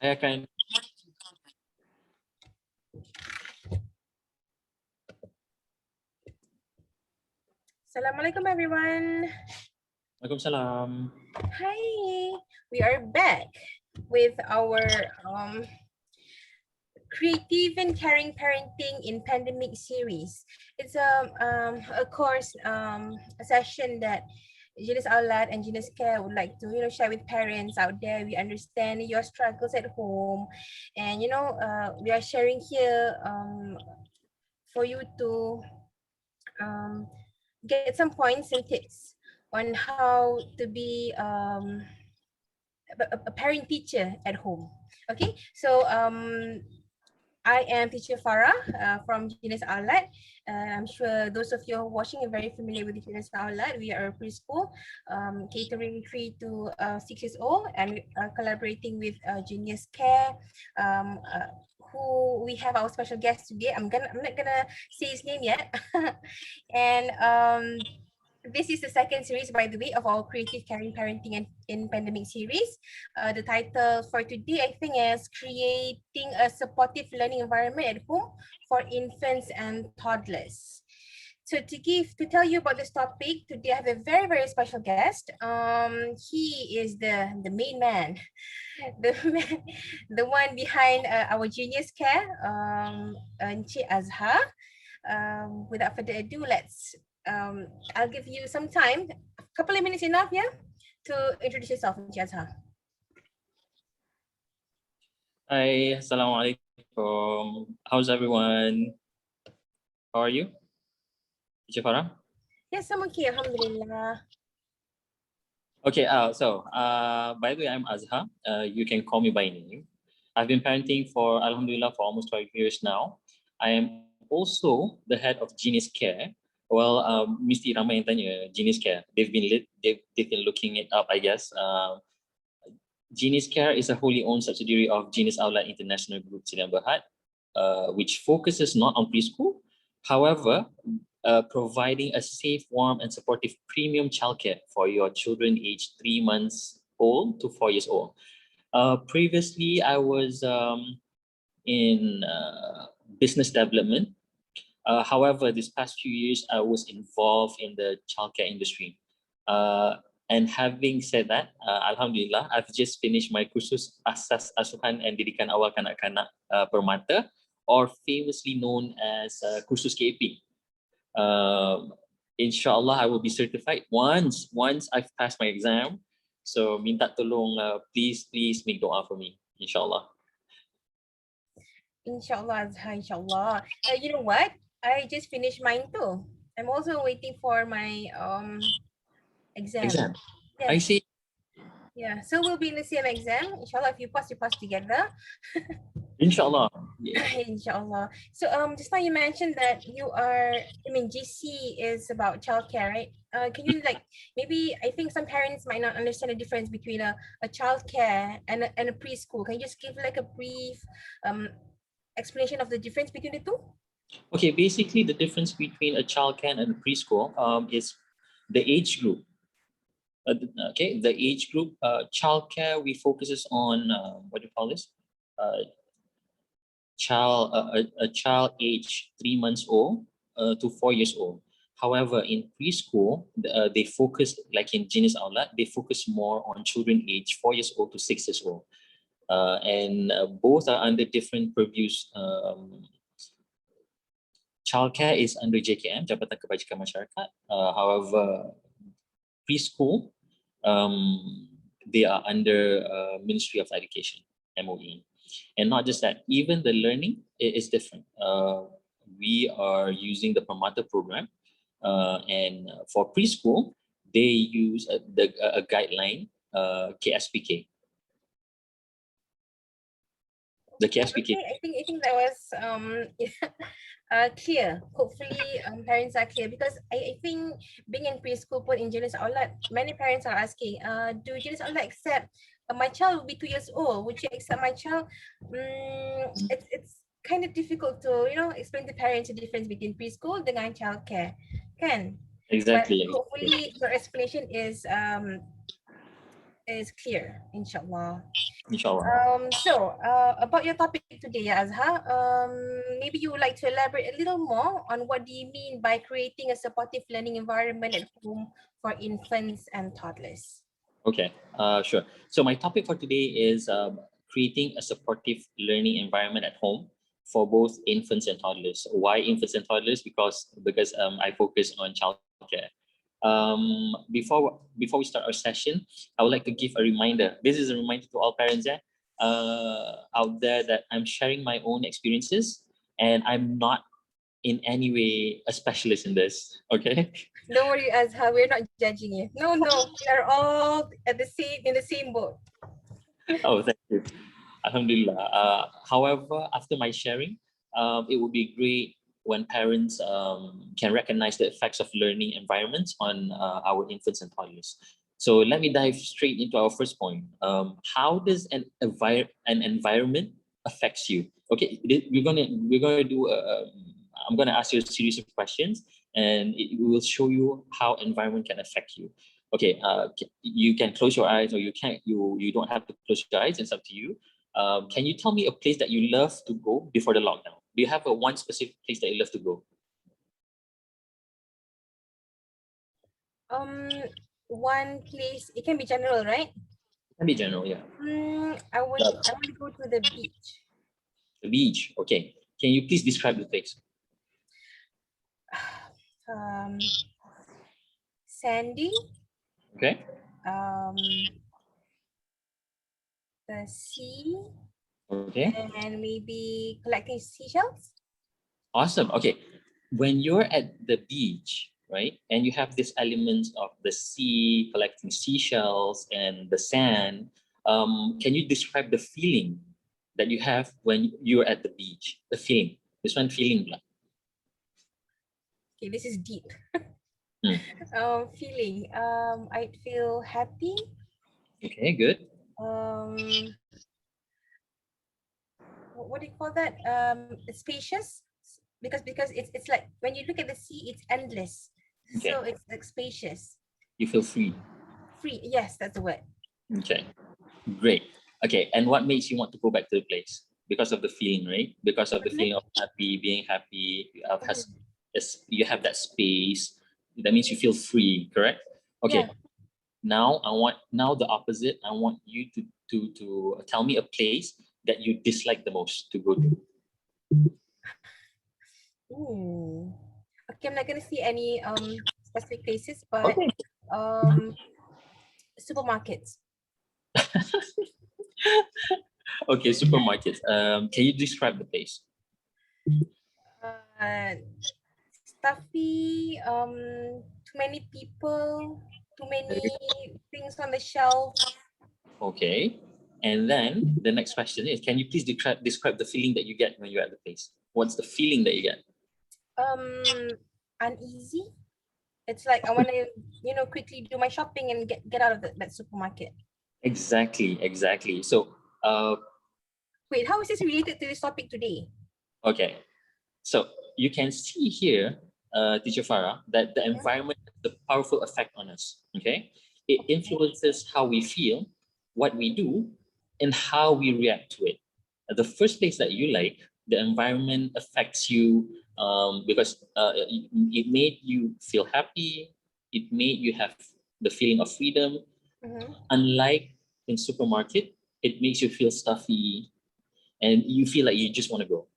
Saya akan Assalamualaikum everyone. Waalaikumsalam. Hi, we are back with our creative and caring parenting in pandemic series. It's a course, a session that GENIUS AULAD and GENIUS Care would like to share with parents out there. We understand your struggles at home, and we are sharing here for you to get some points and tips on how to be a parent teacher at home. Okay, so I am Teacher Farah from GENIUS AULAD. I'm sure those of you who are watching are very familiar with GENIUS AULAD. We are a preschool catering 3 to 6 years old, and we are collaborating with GENIUS Care, who we have our special guest today. I'm not gonna say his name yet. And this is the second series, by the way, of our Creative Caring Parenting and in Pandemic series. The title for today, I think, is Creating a Supportive Learning Environment at Home for Infants and Toddlers. So to tell you about this topic, today I have a very, very special guest. He is the main man, the one behind our GENIUS Care, Encik Azhar. Without further ado, I'll give you some time, a couple of minutes enough, yeah, to introduce yourself, Encik Azhar. Hi, Assalamualaikum. How's everyone? How are you? Teacher Farah? Yes, I'm okay, alhamdulillah. Okay, by the way, I'm Azhar. You can call me by name. I've been parenting for, alhamdulillah, for almost 12 years now. I am also the head of GENIUS Care. Well, Mesti ramai yang tanya GENIUS Care. They've been looking it up, I guess. GENIUS Care is a wholly owned subsidiary of GENIUS AULAD International Group Sdn Bhd, which focuses not on preschool, however, providing a safe, warm, and supportive premium childcare for your children aged 3 months old to 4 years old. Previously, I was in business development. However, this past few years, I was involved in the childcare industry. And having said that, alhamdulillah, I've just finished my kursus Asas Asuhan and Didikan Awal Kanak-Kanak Permata, or famously known as kursus KP. Inshallah, I will be certified once I've passed my exam. So minta tolong, please make doa for me, inshallah. Inshallah, Azhar, inshallah. You know what? I just finished mine too. I'm also waiting for my exam. Yes. I see. Yeah, so we'll be in the same exam. Inshallah, if you pass together. Inshallah. Yeah. Inshallah. So just now you mentioned that GC is about childcare, right? Can you maybe, I think some parents might not understand the difference between a childcare and a preschool. Can you just give a brief explanation of the difference between the two? Okay, basically the difference between a childcare and a preschool is the age group. Okay, the age group. Childcare, we focuses on what do you call this? A child age 3 months old to 4 years old. However, in preschool, they focus, like in GENIUS AULAD, they focus more on children age 4 years old to 6 years old. And both are under different purviews. Childcare is under JKM, Jabatan Kebajikan Masyarakat. However, preschool, they are under Ministry of Education, MOE. And not just that, even the learning is different. We are using the Permata program, and for preschool, they use a guideline, KSPK. The KSPK. Okay, I think that was clear. Hopefully, parents are clear, because I think being in preschool put in GENIUS AULAD, many parents are asking, do GENIUS AULAD accept my child will be 2 years old? Would you accept my child? It's kind of difficult to explain to parents the difference between preschool dengan childcare, kan? Exactly. But hopefully your explanation is is clear, inshallah. Inshallah. About your topic today, ya Azhar, maybe you would like to elaborate a little more on what do you mean by creating a supportive learning environment at home for infants and toddlers? Okay, sure. So my topic for today is creating a supportive learning environment at home for both infants and toddlers. Why infants and toddlers? Because I focus on childcare. Before we start our session, I would like to give a reminder. This is a reminder to all parents out there that I'm sharing my own experiences, and I'm not in any way a specialist in this. Okay. Don't worry, Azhar, we're not judging you. No, we are all in the same boat. Oh, thank you. Alhamdulillah. However, after my sharing, it would be great when parents can recognize the effects of learning environments on our infants and toddlers. So let me dive straight into our first point. How does an environment affects you? Okay, we're gonna do. I'm gonna ask you a series of questions, and it will show you how environment can affect you. Okay, you can close your eyes, or you can't. You don't have to close your eyes. It's up to you. Can you tell me a place that you love to go before the lockdown? Do you have a one specific place that you love to go? One place, it can be general, right? It can be general, yeah. I want to go to the beach. The beach. Okay. Can you please describe the place? Sandy. Okay. The sea. Okay. And maybe collecting seashells. Awesome. Okay. When you're at the beach, right, and you have these elements of the sea, collecting seashells and the sand, can you describe the feeling that you have when you're at the beach? The feeling. This one feeling. Okay, this is deep. Hmm. Feeling. I'd feel happy. Okay, good. What do you call that? Spacious, because it's like when you look at the sea, it's endless. Okay. So it's like spacious. You feel free. Free, yes, that's the word. Okay, great. Okay, and what makes you want to go back to the place? Because of the feeling, right? Because of the feeling of happy, being happy. You have that space. That means you feel free, correct? Okay. Yeah. Now the opposite. I want you to tell me a place that you dislike the most to go to. Okay, I'm not gonna see any specific places, but Okay. Supermarkets. Okay, supermarkets. Can you describe the place? Stuffy, too many people, too many things on the shelf. Okay. And then the next question is, can you please describe the feeling that you get when you're at the place? What's the feeling that you get? Uneasy. It's like I want to, quickly do my shopping and get out of that supermarket. Exactly. So, wait, how is this related to this topic today? Okay. So you can see here, Teacher Farah, that the environment has a powerful effect on us. Okay. It influences how we feel, what we do, and how we react to it. The first place that you like, the environment affects you because it made you feel happy. It made you have the feeling of freedom. Unlike in supermarket, it makes you feel stuffy, and you feel like you just want to go.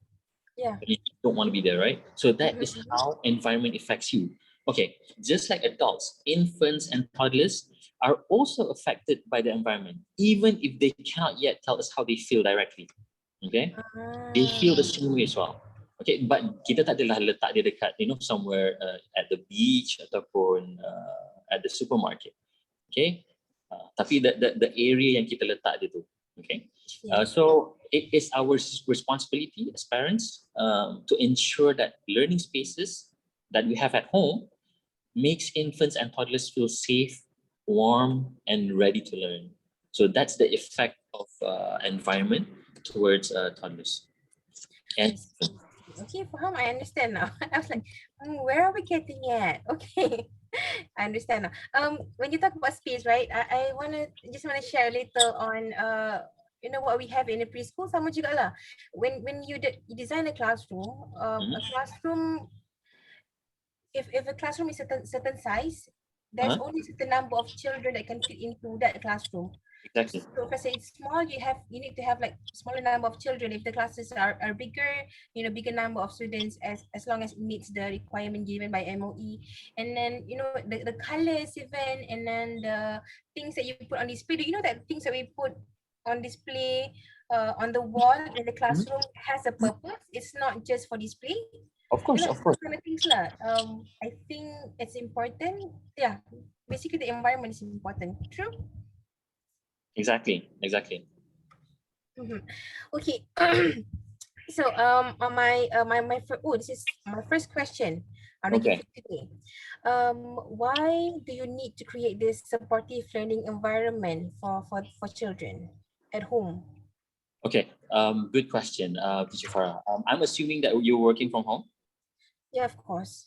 Yeah. You don't want to be there, right? So that is how environment affects you. Okay, just like adults, infants and toddlers are also affected by the environment, even if they cannot yet tell us how they feel directly. Okay, they feel the same way as well. Okay, but kita tak adalah letak dia dekat, somewhere at the beach ataupun at the supermarket. Okay, tapi the area yang kita letak dia tu. Okay, so it is our responsibility as parents to ensure that learning spaces that we have at home makes infants and toddlers feel safe, warm, and ready to learn. So that's the effect of environment towards toddlers. And okay, Faham, I understand now. I was like, where are we getting at? Okay. I understand now. When you talk about space, right? I wanna share a little on you know what we have in the preschool sama juga lah. When you design a classroom, Mhm. a classroom, if a classroom is certain size, there's Uh-huh. only certain number of children that can fit into that classroom. Exactly. So if I say it's small, you need to have like smaller number of children. If the classes are bigger, you know, bigger number of students, as long as it meets the requirement given by MOE. And then, you know, the colors even, and then the things that you put on display. Do you know that things that we put on display on the wall in the Mhm. classroom has a purpose? It's not just for display. Of You course, know, of those course. kind of things lah. I think it's important. Yeah, basically the environment is important. True. Exactly, exactly. Mhm. Okay. So on this is my first question. I'm gonna give Okay. it today. Why do you need to create this supportive learning environment for children at home? Okay. Good question, Teacher Farah. I'm assuming that you're working from home. Yeah, of course.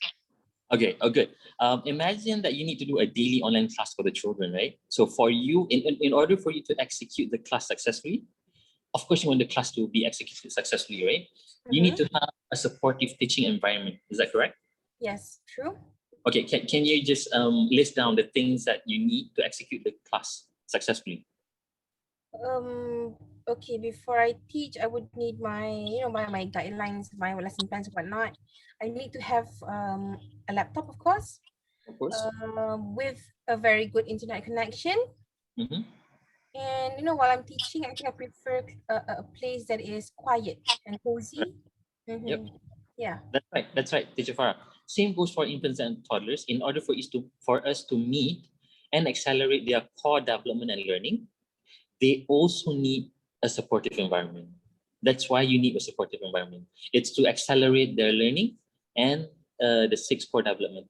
Okay. Oh, good. Imagine that you need to do a daily online class for the children, right? So for you, in order for you to execute the class successfully, of course, you want the class to be executed successfully, right? You need Mm-hmm. to have a supportive teaching environment. Is that correct? Yes, true. Okay. Can you just list down the things that you need to execute the class successfully? Okay, before I teach, I would need my, you know, my guidelines, my lesson plans, whatnot. I need to have a laptop, of course, Of course. with a very good internet connection. Mm-hmm. And you know, while I'm teaching, I think I prefer a place that is quiet and cozy. Yep. Mm-hmm. Yeah. That's right. That's right, Teacher Farah. Same goes for infants and toddlers. In order for us to meet and accelerate their core development and learning, they also need a supportive environment. That's why you need a supportive environment. It's to accelerate their learning and the six core development.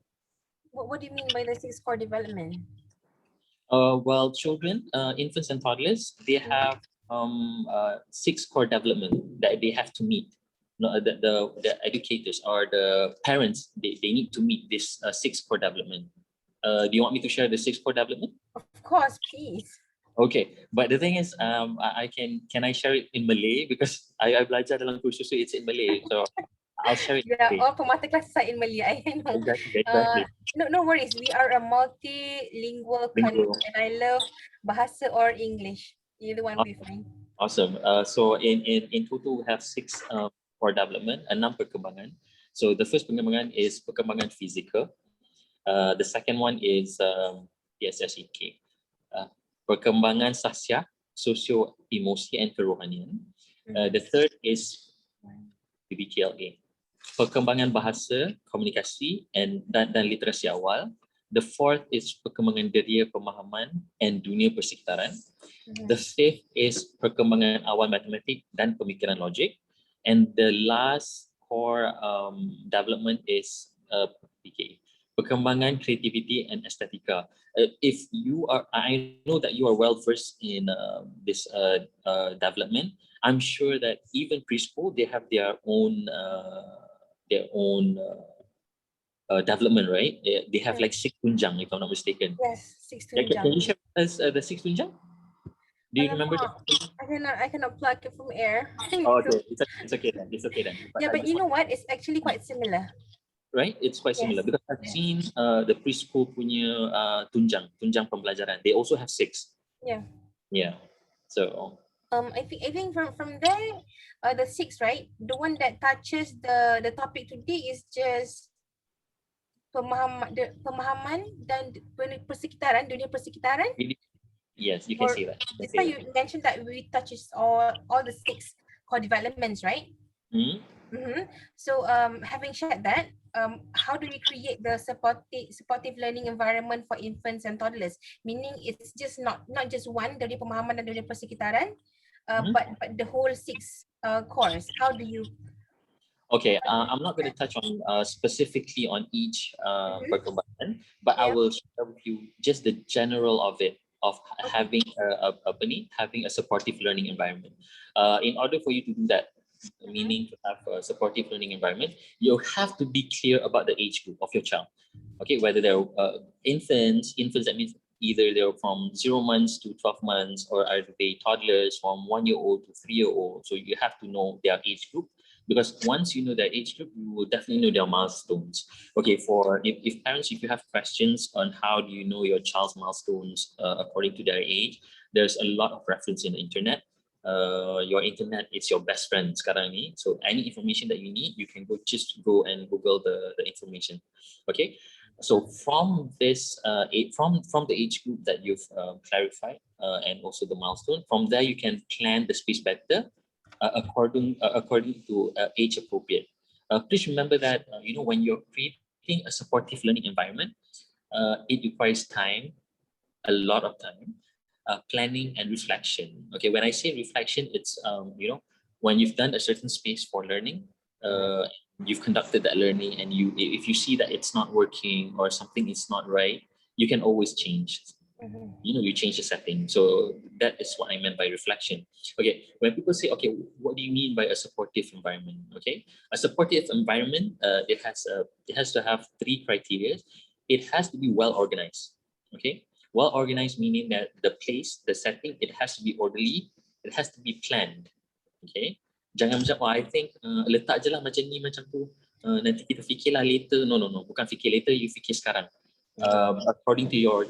What do you mean by the six core development? Well, children, infants and toddlers, they Mm-hmm. have six core development that they have to meet. No, the educators or the parents, they need to meet this six core development. Do you want me to share the six core development? Of course, please. Okay, but the thing is, I can I share it in Malay because I belajar dalam kursus so it's in Malay, so I'll share it in Yeah, Malay. all pemata classes are in Malay. I know. Exactly, Uh, exactly. no worries. We are a multilingual country, Bingo. and I love bahasa or English. Either one will be fine. Awesome. So in total we have six core development, enam perkembangan. So the first perkembangan is perkembangan fizikal. The second one is PSSEK. Perkembangan sasial, sosio emosi and kerohanian. The third is PBKLA. Perkembangan bahasa, komunikasi dan literasi awal. The fourth is perkembangan deria pemahaman and dunia persekitaran. The fifth is perkembangan awal matematik dan pemikiran logik. And the last core development is PK, perkembangan creativity and estetika. If you are, I know that you are well versed in this development. I'm sure that even preschool they have their own development, right? They have like six tunjang, if I'm not mistaken. Yes, six Yeah, can tunjang. you share with us the six tunjang? Do you remember? Alamak, I cannot plug it from air. Oh, okay, it's okay then. It's okay then. But Yeah, I but just you want know what? It's actually quite similar. right. It's quite similar Yes. because I've Yes. seen the preschool punya tunjang pembelajaran. They also have six. Yeah. Yeah. So I think from there, the six, right? The one that touches the topic today is just pemahaman dan dunia persekitaran. yes, you can Or say that. You can it's say why that. you mentioned that we touches all the six core developments, right? Hmm. Mm-hmm. So having said that, how do we create the supportive learning environment for infants and toddlers? Meaning it's just not just one dari pemahaman dan dunia persekitaran, Hmm. but the whole six cores. How do you? Okay, How do you I'm do not going to that? touch on specifically on each Mm-hmm. perkembangan, but I Yeah. will share with you just the general of it of Okay. having having a supportive learning environment. In order for you to do that, meaning to have a supportive learning environment, you have to be clear about the age group of your child. Okay, whether they're infants that means either they're from 0 months to 12 months, or are they toddlers from 1 year old to 3 year old. So you have to know their age group, because once you know their age group, you will definitely know their milestones. Okay, for if parents, if you have questions on how do you know your child's milestones according to their age, there's a lot of reference in the internet. Your internet is your best friend sekarang ni. So any information that you need, you can just go and Google the information. Okay, so from this from the age group that you've clarified and also the milestone, from there you can plan the space better according to age appropriate. Please remember that when you're creating a supportive learning environment, it requires time, a lot of time, planning and reflection. Okay, when I say reflection, it's when you've done a certain space for learning, you've conducted that learning, and if you see that it's not working or something is not right, you can always change. You change the setting. So that is what I meant by reflection. Okay, when people say, okay, what do you mean by a supportive environment? Okay, a supportive environment, it has to have three criteria. It has to be well organized. Okay, well organized meaning that the place, the setting, it has to be orderly, it has to be planned. Okay, jangan macam I think letak je lah macam ni macam tu, nanti kita fikirlah later. No, bukan fikir later, you fikir sekarang. According to your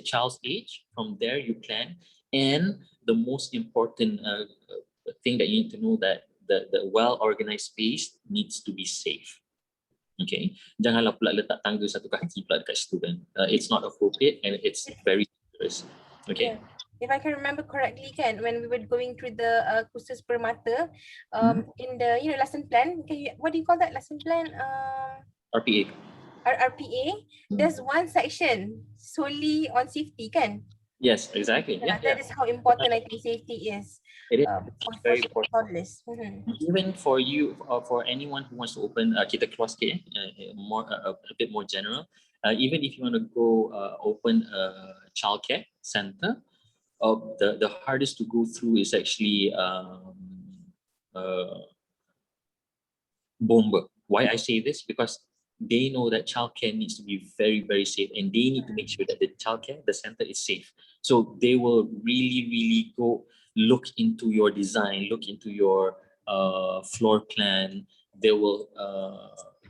child's age, from there you plan. And the most important thing that you need to know, that the well-organized space needs to be safe. Okay, janganlah pula letak tangga satu kaki pula dekat situ kan. It's not appropriate and it's very dangerous. Okay. Yeah. If I can remember correctly, Ken, when we were going through the kursus permata, in the lesson plan, what do you call that lesson plan? RPA. RPA. There's one section solely on safety, kan? Yes, exactly. Yeah, that is how important I think safety is. It is very for important. toddlers. Even for you, for anyone who wants to open kita keluar sikit, a bit more general. Even if you want to go open a childcare center, the hardest to go through is actually bomber. Why I say this? Because they know that childcare needs to be very, very safe, and they need to make sure that the childcare, the center is safe. So they will really, really go look into your design, look into your floor plan. They will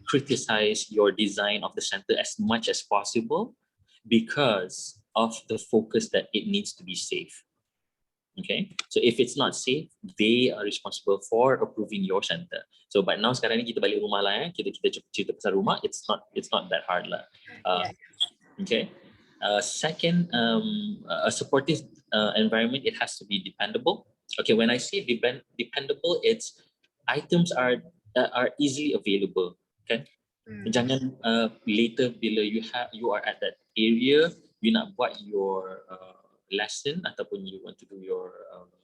criticize your design of the center as much as possible because of the focus that it needs to be safe. Okay, so if it's not safe, they are responsible for approving your center. So but now sekarang ni kita balik rumah lah, kita cerita pasal rumah, it's not that hard lah. Okay. Second, a supportive environment, it has to be dependable. Okay, when I say dependable, it's items are easily available. Okay, jangan later bila you are at that area, you nak buat your lesson ataupun you want to do your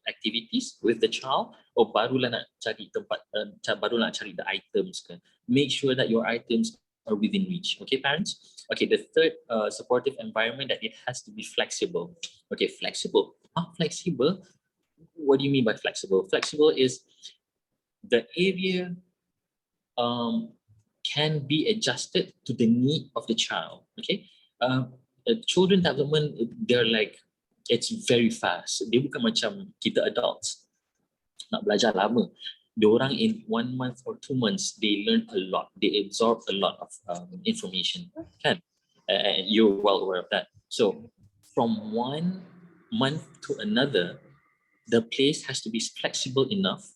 activities with the child, barulah nak cari tempat, barulah nak cari the items kan. Make sure that your items are within reach. Okay, parents? Okay, the third supportive environment, that it has to be flexible. Okay, flexible. Flexible? What do you mean by flexible? Flexible is the area can be adjusted to the need of the child. Okay, children development, they're like, it's very fast. Dia bukan macam kita adults nak belajar lama. Diorang in 1 month or 2 months, they learn a lot. They absorb a lot of information. Kan? You're well aware of that. So from 1 month to another, the place has to be flexible enough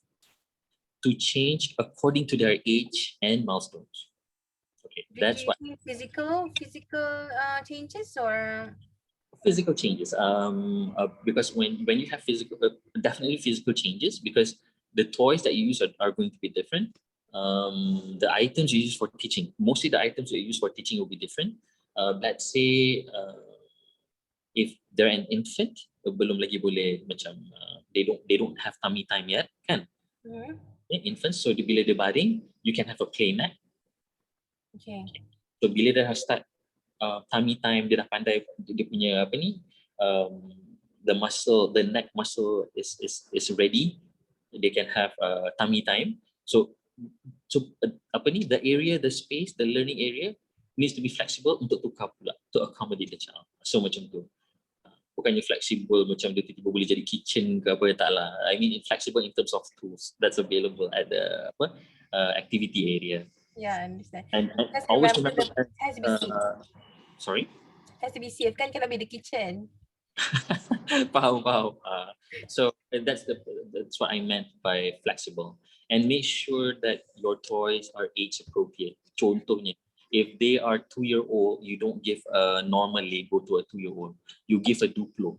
to change according to their age and milestones. Okay, that's what. Physical changes or physical changes, because when you have physical, definitely physical changes, because the toys that you use are going to be different. The items you use for teaching, mostly the items that you use for teaching will be different. Let's say if they're an infant, belum lagi boleh macam they don't have tummy time yet, kan? Infants, so bila dia baring, you can have a play mat. Okay. So bila dia start tummy time, dia dah pandai dia punya apa ni, the neck muscle is ready. they can have tummy time. So the area, the space, the learning area needs to be flexible untuk tukar pula, to accommodate the child. So macam tu. Bukannya flexible macam dia tiba-tiba boleh jadi kitchen ke apa, tak lah. I mean flexible in terms of tools that's available at the activity area. Yeah, I understand. And Just always remember remember it has to be safe. Sorry? Has to be safe, kan cannot be the kitchen. Faham. So that's what I meant by flexible. And make sure that your toys are age appropriate. Contohnya, if they are 2-year-old, you don't give a normal Lego to a 2-year-old. You give a Duplo.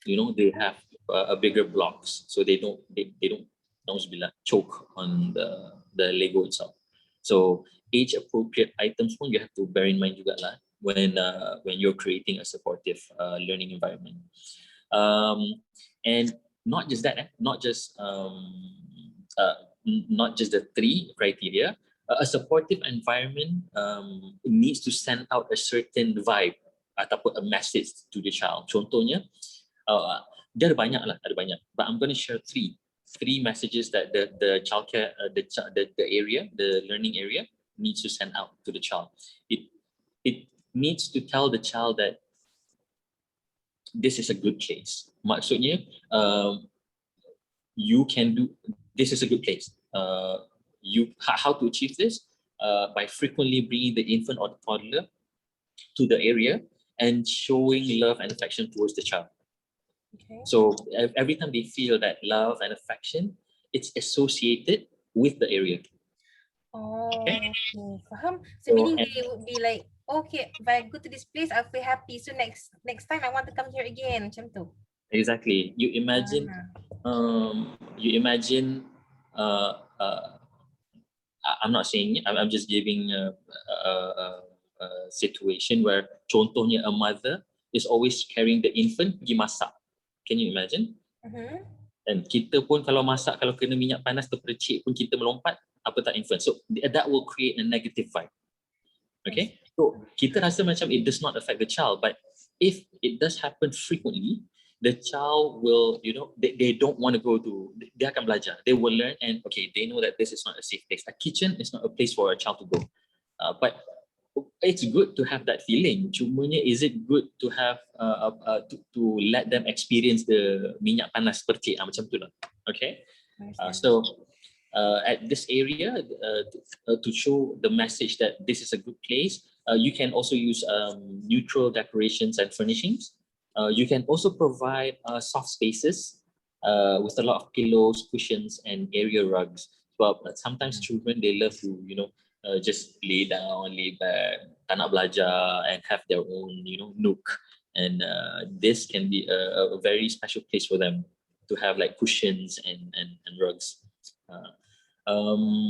You know, they have a bigger blocks, so they don't choke on the Lego itself. So age appropriate items pun you have to bear in mind juga lah when you're creating a supportive learning environment. And not just that, not just the 3 criteria. A supportive environment needs to send out a certain vibe ataupun a message to the child. Contohnya, dia ada banyak, but I'm going to share three messages that the childcare, the area, the learning area needs to send out to the child. It needs to tell the child that this is a good place. Maksudnya, you can do, this is a good place. How to achieve this? By frequently bringing the infant or the toddler to the area and showing love and affection towards the child. Okay. So every time they feel that love and affection, it's associated with the area. Oh, Okay. Faham? So So, meaning they would be like, okay, if I go to this place, I'll feel happy. So next time I want to come here again. Macam tu. Exactly. You imagine, I'm not saying it, I'm just giving a situation where contohnya a mother is always carrying the infant pergi masak. Can you imagine? Dan kita pun kalau masak, kalau kena minyak panas terpercik pun kita melompat, apa tak infant. So that will create a negative vibe. Okay? So kita rasa macam it does not affect the child, but if it does happen frequently, the child will, they don't want to go to, dia akan belajar, they will learn, and okay, they know that this is not a safe place. A kitchen is not a place for a child to go. But it's good to have that feeling. Cumanya, is it good to have to let them experience the minyak panas percik macam tu lah. Okay. So at this area, to show the message that this is a good place, you can also use neutral decorations and furnishings. You can also provide soft spaces with a lot of pillows, cushions, and area rugs. But sometimes children, they love to, just lay down, lay back, tak nak belajar, and have their own, nook. And this can be a very special place for them to have like cushions and rugs.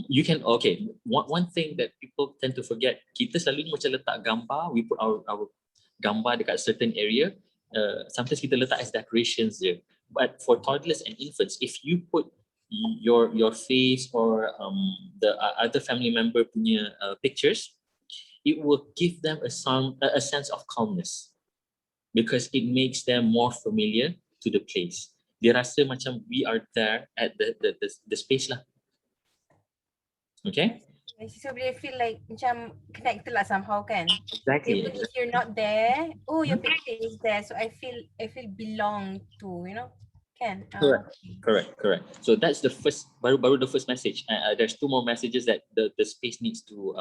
You can, okay, one thing that people tend to forget, kita selalu macam letak gambar, we put our gambar dekat certain area. Sometimes kita letak as decorations there. But for toddlers and infants, if you put your face or the other family member punya pictures, it will give them a sense of calmness because it makes them more familiar to the place. Dia rasa macam we are there at the space lah. Okay? So they feel like macam connected lah somehow kan. Exactly. Even if you're not there, oh your picture is there, so I feel belong to, can. Correct. So that's the first, baru the first message. There's 2 more messages that the space needs to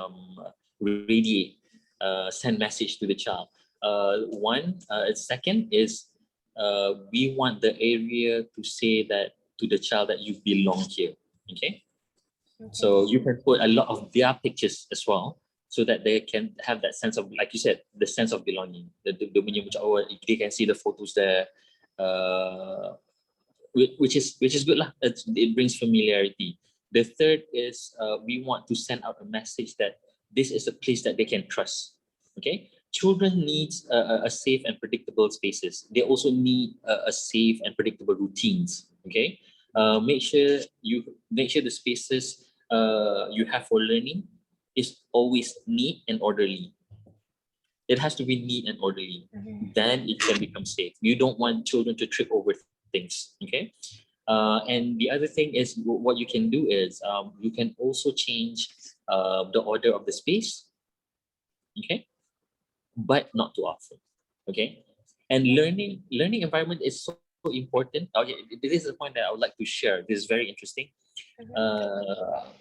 radiate, send message to the child. Second is we want the area to say that to the child that you belong here. Okay. So you can put a lot of their pictures as well, so that they can have that sense of, like you said, the sense of belonging. They can see the photos there, which is good lah. It brings familiarity. The third is we want to send out a message that this is a place that they can trust. Okay, children need a safe and predictable spaces. They also need a safe and predictable routines. Okay, make sure the spaces you have for learning is always neat and orderly. It has to be neat and orderly. Then it can become safe. You don't want children to trip over things. Okay. And the other thing is what you can do is you can also change the order of the space, okay, but not too often, okay. And learning environment is so important. Okay, this is the point that I would like to share. This is very interesting.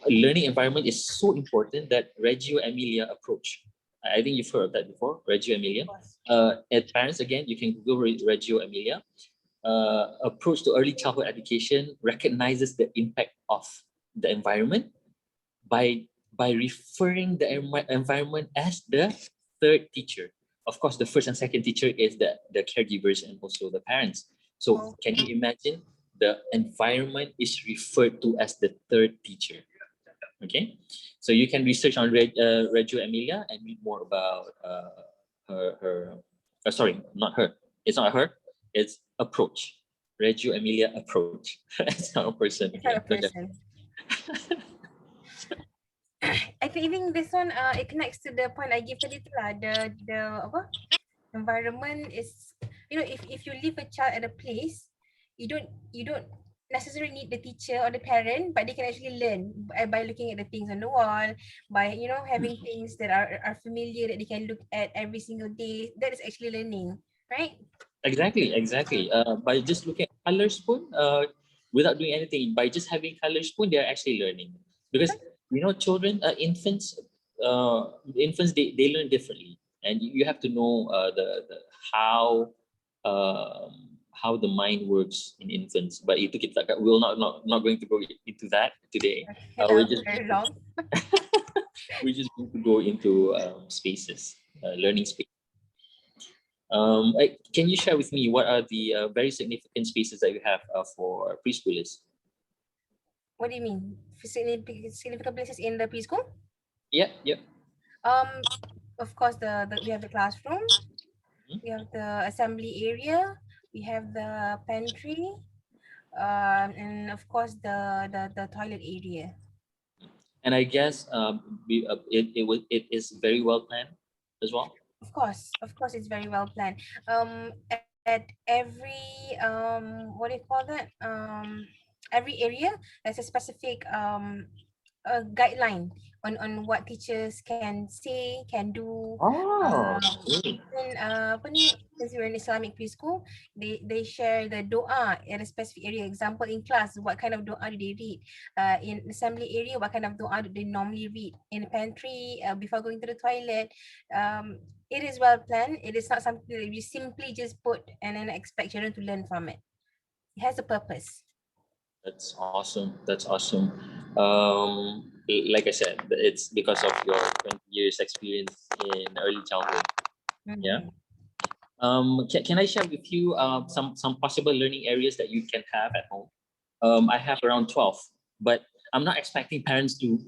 Learning environment is so important that Reggio Emilia approach. I think you've heard of that before, Reggio Emilia. As parents, again, you can Google Reggio Emilia. Approach to early childhood education recognizes the impact of the environment by referring the environment as the third teacher. Of course, the first and second teacher is the caregivers and also the parents. So can you imagine the environment is referred to as the third teacher? Okay, so you can research on Reggio Emilia and read more about her. Sorry, not her. It's not her. It's approach. Reggio Emilia approach. It's not a person. It's not a Okay. person. I think this one it connects to the point I give tadi tu lah. The apa? Environment is, you know, if you leave a child at a place, you don't necessarily need the teacher or the parent, but they can actually learn by looking at the things on the wall, by, you know, having things that are familiar that they can look at every single day. That is actually learning, right? Exactly. By just looking at color spoon, without doing anything, by just having color spoon, they're actually learning. Because children, infants, they learn differently, and you have to know the how the mind works in infants. But we're not going to go into that today. That was very long. We're just going to go into spaces, learning space. Can you share with me what are the very significant spaces that you have for preschoolers? What do you mean? Significant places in the preschool? Yeah. Of course, we have the classroom, we have the assembly area, we have the pantry, and of course the toilet area. And I guess it is very well planned as well. Of course, it's very well planned. At every what do you call that? Every area there's a specific a guideline on what teachers can say, can do. Oh, Even apa ni, since we're in Islamic preschool, they share the doa at a specific area. Example, in class, what kind of doa do they read? In assembly area, what kind of doa do they normally read? In the pantry, before going to the toilet. It is well planned. It is not something that you simply just put and then expect children to learn from it. It has a purpose. that's awesome. That's awesome. Like I said, it's because of your 20 years experience in early childhood. Yeah. Can I share with you some possible learning areas that you can have at home? I have around 12, but I'm not expecting parents to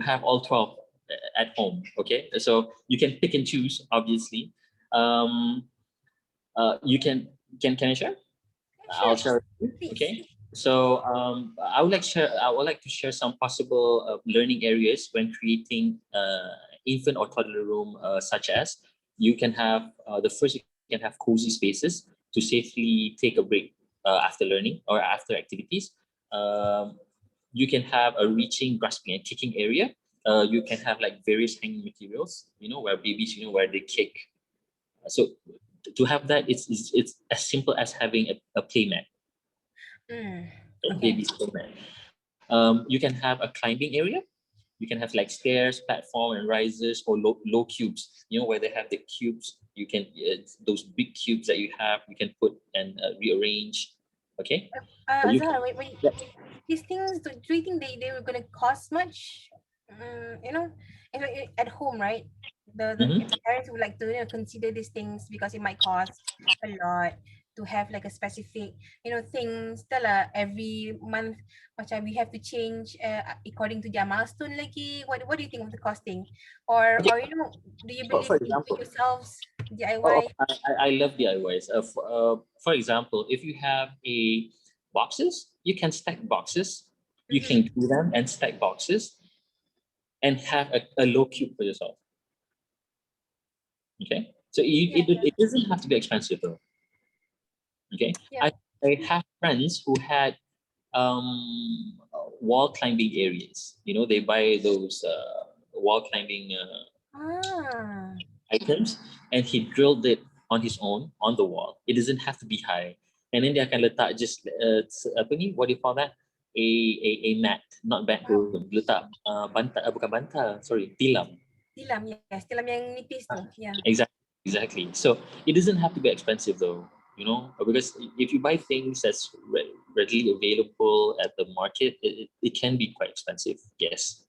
have all 12 at home. Okay, so you can pick and choose. Obviously, you can I share? Sure. I'll share. Please. Okay. So I would like to share some possible learning areas when creating infant or toddler room, such as you can have the first, you can have cozy spaces to safely take a break after learning or after activities. You can have a reaching, grasping, and kicking area. You can have like various hanging materials, where babies, where they kick. So to have that, it's as simple as having a play mat. Okay. Baby's play mat. You can have a climbing area. You can have like stairs, platform, and risers, or low cubes. Where they have the cubes. You can those big cubes that you have. You can put and rearrange. Okay. Azhar, wait. These things, do you think they were gonna cost much? If at home, right? If the parents would like to consider these things because it might cost a lot to have like a specific things. Every month, macam we have to change according to their milestone lagi. What do you think of the costing? Or do you believe For in do example, it yourselves, DIY? I love DIYs. For example, if you have a boxes, you can stack boxes. You can glue them and stack boxes, and have a low cube for yourself. Okay, so it doesn't have to be expensive though. Okay, Yeah. I have friends who had wall climbing areas. You know, they buy those wall climbing items, and he drilled it on his own on the wall. It doesn't have to be high. And then dia akan letak just apa ni, what do you call that? A mat, not backbone. Letak bantal, bukan bantal, sorry, tilam. Tilam, yes, tilam yang nipis tu. Yeah. Exactly. So it doesn't have to be expensive though, you know, because if you buy things that's readily available at the market, it can be quite expensive. Yes.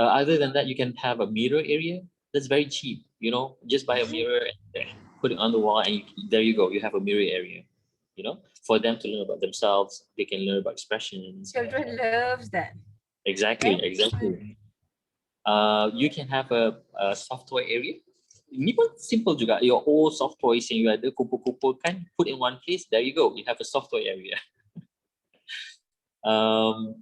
Other than that, you can have a mirror area. That's very cheap. You know, just buy a mirror and put it on the wall, and there you go. You have a mirror area. You know, for them to learn about themselves, they can learn about expressions. Children loves that. Exactly, Right? exactly. You can have a soft toy area. Ini pun simple juga. Your old soft toys yang you ada kumpul-kumpulkan, put in one place. There you go. You have a soft toy area.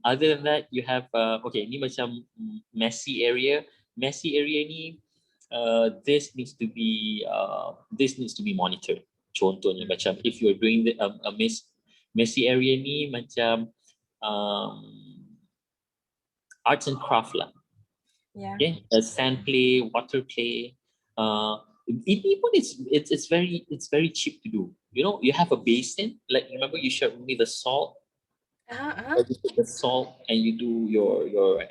Other than that, you have okay, ni macam messy area. Messy area ni, this needs to be monitored. Contohnya macam if you're doing a messy area ni macam arts and craft lah. Yeah. Okay, sand play, water play. Ini pun it's very cheap to do. You know, you have a basin. Like remember you shared with me the salt. You put the salt and you do your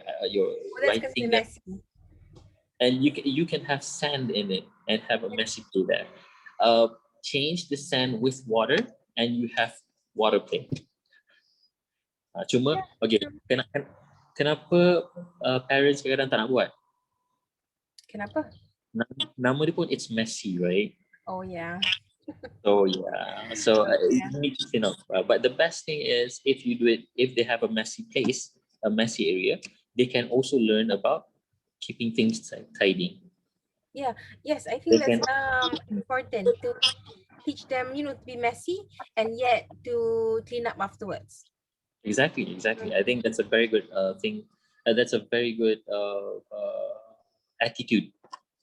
writing there, and you can have sand in it and have a messy play there. Change the sand with water and you have water play. Cuma okay, kenapa parents kadang tak nak buat? Kenapa? Nama dia pun it's messy, right? Oh yeah. So yeah, so you need to clean up. But the best thing is if you do it, if they have a messy place, a messy area, they can also learn about keeping things tidy. Yeah. Yes, I think that's important to teach them, you know, to be messy and yet to clean up afterwards. Exactly. I think that's a very good thing. That's a very good attitude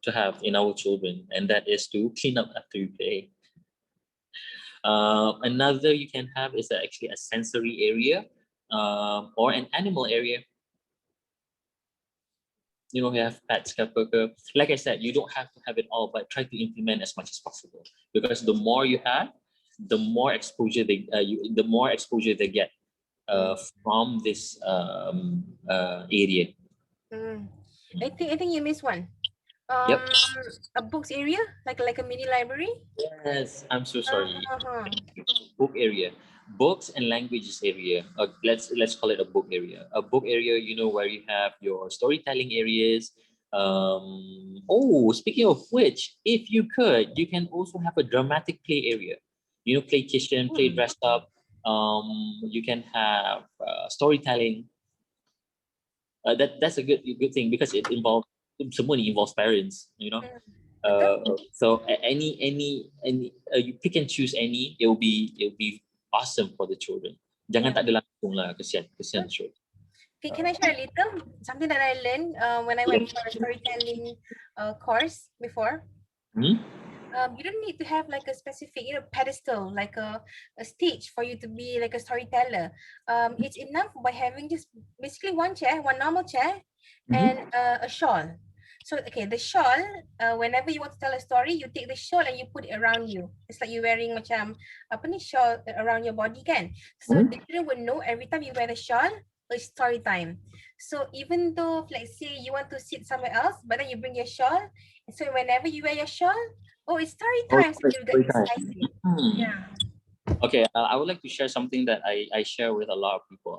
to have in our children, and that is to clean up after you play. Another you can have is actually a sensory area or an animal area. You know, you have pets. Like I said, you don't have to have it all, but try to implement as much as possible, because the more you have, the more exposure they get from this area. I think you missed one. Yep. A books area, like a mini library. Yes, I'm so sorry. Book area, books and languages area. Let's call it a book area. A book area, you know, where you have your storytelling areas. Speaking of which, if you could, you can also have a dramatic play area. You know, play kitchen, play dress up. You can have storytelling. That's a good thing because it involves parents. You know. So any you pick and choose any, it will be awesome for the children. Jangan tak ada langsung lah, kesian children. Okay, can I share a little something that I learned when I went for a storytelling course before? You don't need to have like a specific, you know, pedestal, like a stage for you to be like a storyteller. It's enough by having just basically one normal chair, and a shawl. So okay, the shawl, whenever you want to tell a story, you take the shawl and you put it around you. It's like you're wearing macam apa ni, shawl around your body kan. So the children would know every time you wear the shawl, it's story time. So even though, let's say you want to sit somewhere else, but then you bring your shawl, so whenever you wear your shawl, it's story time. So you get excited. Yeah. Okay, I would like to share something that I share with a lot of people.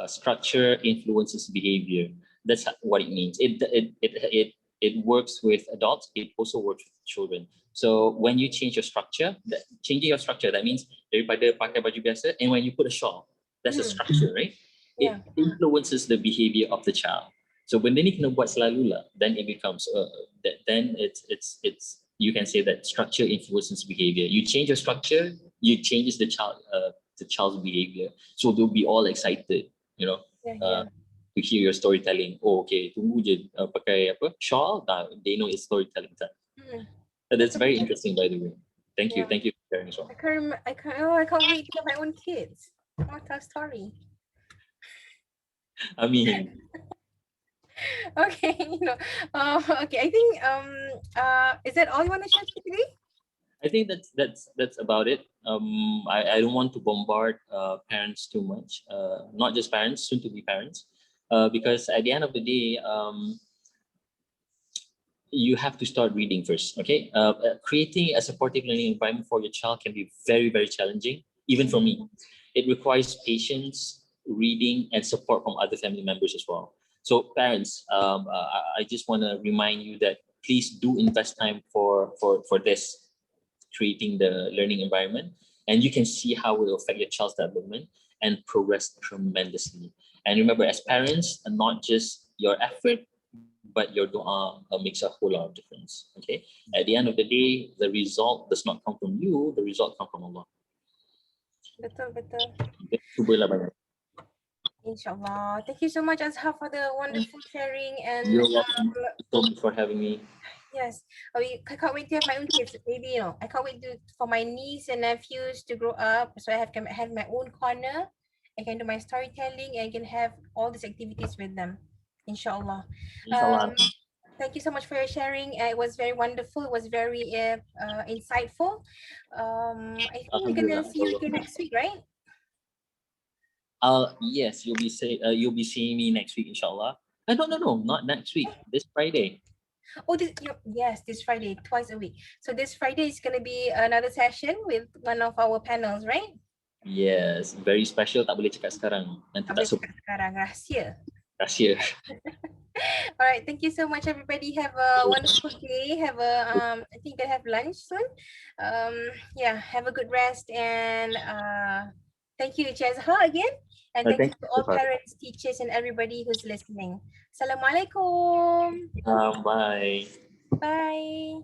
Structure influences behavior. That's what it means. It works with adults. It also works with children. So when you change your structure, changing your structure, that means daripada pakai baju biasa, and when you put a shawl, that's a structure, right? Yeah. It influences the behavior of the child. So benda ni kena buat selalu lah, then it becomes then it's you can say that structure influences behavior. You change your structure, you changes the child's behavior. So they'll be all excited, you know. To hear your storytelling. Okay, tunggu je pakai apa shawl, they know it's storytelling time. That's very interesting, by the way. Thank you for sharing as well. I can't wait to have my own kids. Oh, tell story. I mean, Okay, okay. I think is that all you want to share today? I think that's about it. I don't want to bombard parents too much. Not just parents, soon to be parents, because at the end of the day, you have to start reading first. Okay, creating a supportive learning environment for your child can be very, very challenging, even for me. It requires patience, reading, and support from other family members as well. So parents, I just want to remind you that please do invest time for this, creating the learning environment, and you can see how it will affect your child's development and progress tremendously. And remember, as parents, not just your effort, but your dua makes a whole lot of difference. Okay, at the end of the day, the result does not come from you, the result comes from Allah. Betul, betul. Cubalah banyak. Inshallah. Thank you so much, Azhar, for the wonderful sharing. And You're welcome. Thank you so much for having me. yes, I can't wait to have my own kids. Maybe, I can't wait for my niece and nephews to grow up. So I can have my own corner. I can do my storytelling and I can have all these activities with them. Inshallah. Inshallah. Thank you so much for your sharing. It was very wonderful. It was very insightful. I think we're gonna Alhamdulillah. see you again next week, right? Yes, you'll be seeing me next week, inshallah. No, not next week. This Friday. Oh, yes, this Friday, twice a week. So this Friday is gonna be another session with one of our panels, right? Yes, very special. Tak boleh cakap sekarang. Nanti Tak tak boleh cakap sekarang, rahsia. rahsia. All right, thank you so much, everybody. Have a wonderful day. I think you can have lunch soon. Yeah, have a good rest and thank you, Encik Azhar, again. And thank you Thank to you, all Farah. parents, teachers, and everybody who's listening. Assalamualaikum. Bye. Bye.